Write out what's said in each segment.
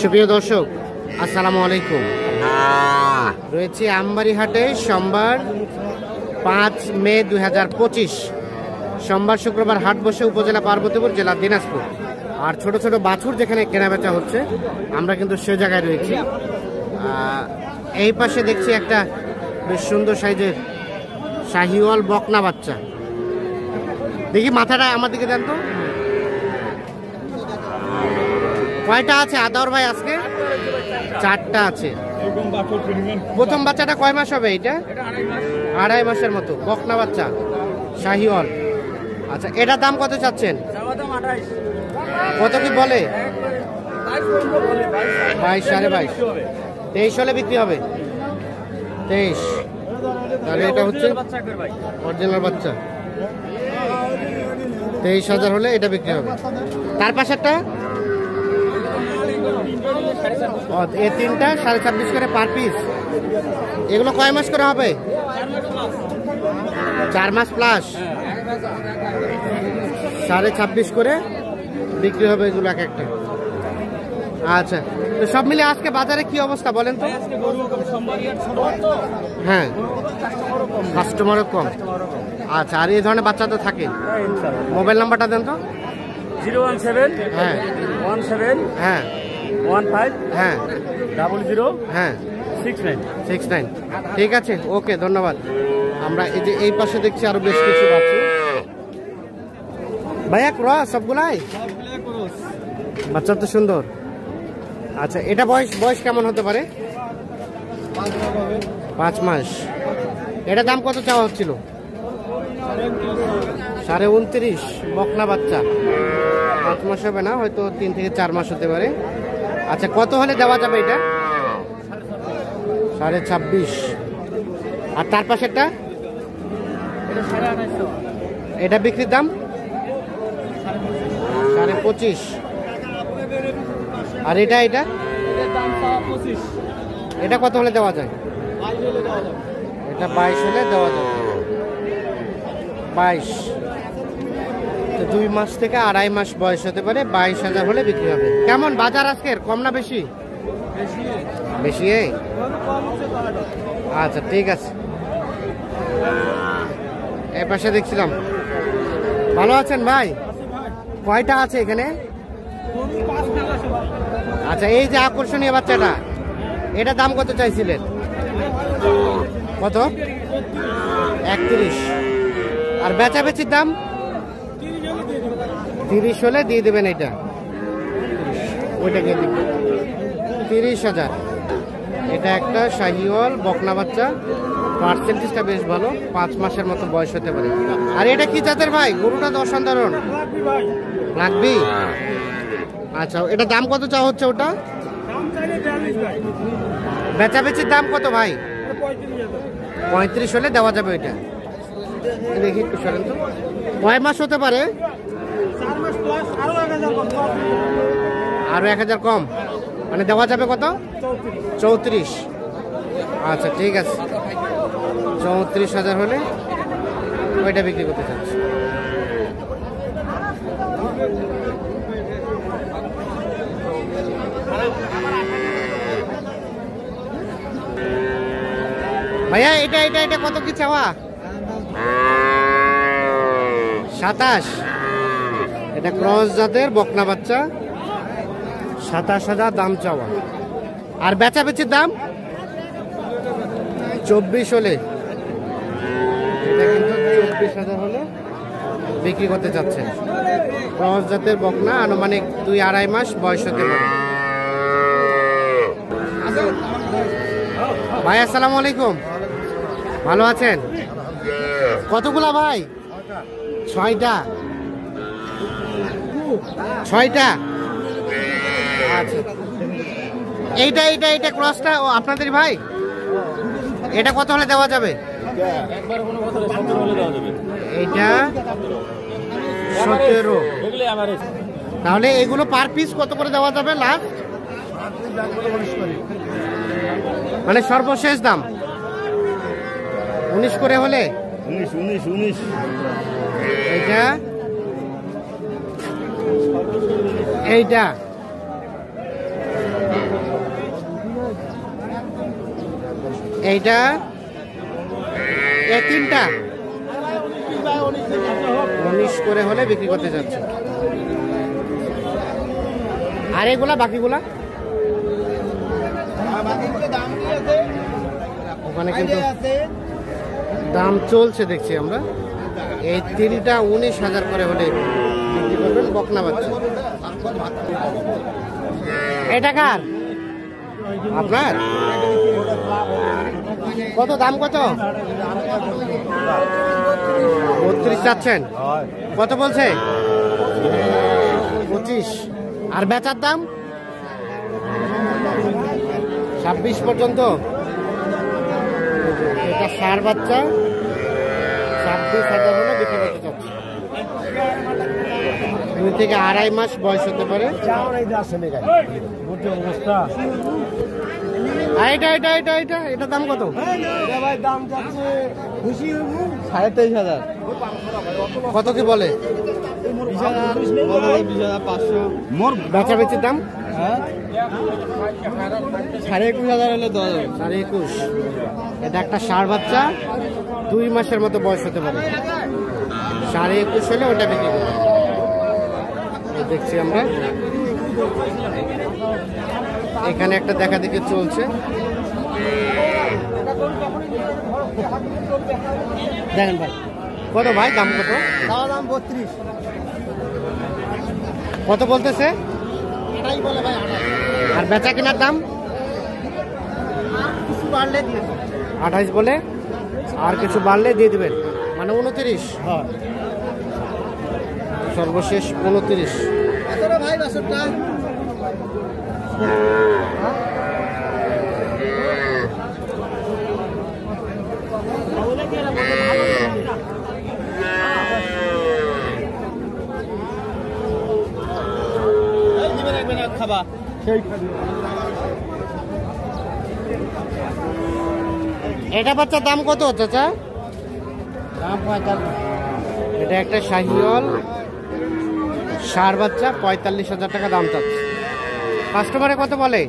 সুপ্রিয় দর্শক, আসসালামু আলাইকুম। রয়েছে আমবাড়ি হাটে সোমবার 5 মে 2025। সোমবার শুক্রবার হাট বসে উপজেলা পার্বতীপুর, জেলা দিনাজপুর। আর ছোট ছোট বাছুর যেখানে কেনাবেচা হচ্ছে, আমরা কিন্তু সে জায়গায় রয়েছি। এই পাশে দেখছি একটা বেশ সুন্দর সাইজের শাহিওয়াল বকনা বাচ্চা। দেখি মাথাটা আমার দিকে দেন তো। কয়টা আছে আদার ভাই আজকে? 4টা আছে। প্রথম বাচ্চাটা কয় মাস হবে? এটা 2.5 মাসের মতো বকনা বাচ্চা শাহিওয়াল। আচ্ছা, এটার দাম কত চাচ্ছেন? কত কি বলে? 22, 22.5, 23 হলে বিক্রি হবে। 23। তাহলে এটা হচ্ছে অরিজিনাল বাচ্চা। 23,000 হলে এটা বিক্রি হবে। তার পাশেরটা এই 3টা 26.5 করে পার পিস। এগুলো কয় মাস করে হবে? 4 মাস প্লাস। 26.5 করে বিক্রি হবে এগুলো এক একটা। আচ্ছা, তো সব মিলে আজকে বাজারে কি অবস্থা বলেন তো? হ্যাঁ, কাস্টমারও কম। আচ্ছা, আর এই ধরনের বাচ্চা তো থাকে। মোবাইল নাম্বারটা দেন তো। 017 হ্যাঁ 17 হ্যাঁ 15 হ্যাঁ 00 হ্যাঁ 69। ঠিক আছে, ওকে, ধন্যবাদ। আমরা এই যে এই পাশে দেখছি আরো বেশ কিছু বাচ্চা। ভাইয়া ক্রস সবগুলাই? বাচ্চা তো সুন্দর। আচ্ছা, এটা বয়স কেমন হতে পারে? 5 মাস। এটা দাম কত চাওয়া হচ্ছিল? 29.5। বকনা বাচ্চা 5 মাস হবে না, হয়তো 3 থেকে 4 মাস হতে পারে। আচ্ছা, কত হলে দেওয়া যাবে এটা? 26.5। আর তার পাশেরটা? এটা বিক্রির দাম 25.5। আর এটা এটা কত হলে দেওয়া যায়? এটা 22 হলে দেওয়া যাবে। 22। তো 2 মাস থেকে 2.5 মাস বয়স হতে পারে। 22,000 হলে বিক্রি হবে। কেমন বাজার আজকের? কম না বেশি? বেশি। আচ্ছা, ঠিক আছে। এই পাশে দেখছিলাম। ভালো আছেন ভাই? কয়টা আছে এখানে? আচ্ছা, এই যে আকর্ষণীয় বাচ্চাটা, এটা দাম কত চাইছিলেন? কত? 31। আর বেচাবেচির দাম 30 হলে দিয়ে দেবেন। এটা ওইটাকে 30,000। এটা একটা শাহিওয়াল বকনা বাচ্চা। পার্সেন্টেজটা বেশ ভালো, 5 মাসের মতো বয়স হতে পারে। আর এটা কি জাতের ভাই? গরুটা তো অসাধারণ। লাগবি। আচ্ছা, এটা দাম কত চাওয়া হচ্ছে? ওটা বেচাবেচির দাম কত ভাই? 35 হলে দেওয়া যাবে। ওইটা দেখি একটু সরেন তো। কয় মাস হতে পারে? আরো 1,000 কম, মানে দেওয়া যাবে কত? 34। আচ্ছা, ঠিক আছে। 34,000 হলে ওইটা বিক্রি করতে চাচ্ছি। ভাইয়া এটা কত কি চাওয়া? 27। এটা ক্রস জাতের বকনা বাচ্চা। 27,000 দাম চাওয়া। আর বেচাবেচির দাম 24 হলে, এটা কিন্তু 24,000 হলে বিক্রি করতে চাচ্ছেন। ক্রস জাতের বকনা, আনুমানিক 2-2.5 মাস বয়স হতে পারে। ভাই আসসালামু আলাইকুম, ভালো আছেন? কতগুলা ভাই? 6টা। 6টা। আচ্ছা, এইটা ক্রসটা ও আপনাদের ভাই? এটা কত হলে দেওয়া যাবে? এইটা 17। তাহলে এগুলো পার পিস কত করে দেওয়া যাবে লাস্ট? মানে সর্বশেষ দাম 19 করে হলে? 19। এইটা এইটা এই তিনটা 19 করে হলে বিক্রি করতে যাচ্ছে। আর এগুলা বাকিগুলা ওখানে কিন্তু দাম চলছে দেখছি আমরা। এই তিনটা 19,000 করে হলে বিক্রি করবেন বকনা বাচ্চা। এটা কার? আপনার? কত দাম কত? 32 চাচ্ছেন? কত বলছে? 25। আর বেচার দাম 26 পর্যন্ত। এটা ষাঁড় বাচ্চা 26,000 হলে বিক্রি করতে চাচ্ছে। 2 থেকে 2.5 মাস বয়স হতে পারে। এটা দাম কত? সাড়ে 23,000। কত কি বলে? 20,500। মোর বেচা বেচির দাম সাড়ে 21,000 হলে 10,000। 21,500। এটা একটা ষাঁড় বাচ্চা 2 মাসের মতো বয়স হতে পারে। 21,500 হলে ওটা বিক্রি করবে। দেখছি আমরা এখানে একটা দেখা দেখি চলছে। দেখেন ভাই কত ভাই দাম কত? দাম 32। কত বলতেছে? আর বেচা কেনার দাম 28 বলে, আর কিছু বাড়লে দিয়ে দিবেন, মানে 29। সর্বশেষ 29। এটা বাচ্চার দাম কত চাচা? দাম 45। এটা একটা শাহিওয়াল ষাঁড় বাচ্চা 45,000 টাকা দাম চাচ্ছে। কাস্টমারে কত বলে?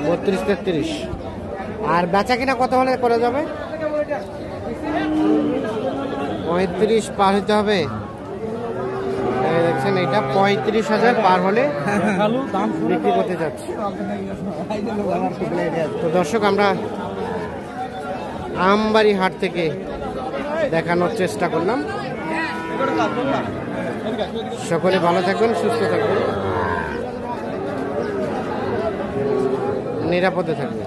32-33। আর বেচা কিনা কত হলে করা যাবে? 35 পার হতে হবে। দেখছেন এটা 35,000 পার হলে বিক্রি করতে যাচ্ছে। তো দর্শক আমরা আমবাড়ি হাট থেকে দেখানোর চেষ্টা করলাম। সকলে ভালো থাকবেন, সুস্থ থাকবেন, নিরাপদে থাকবেন।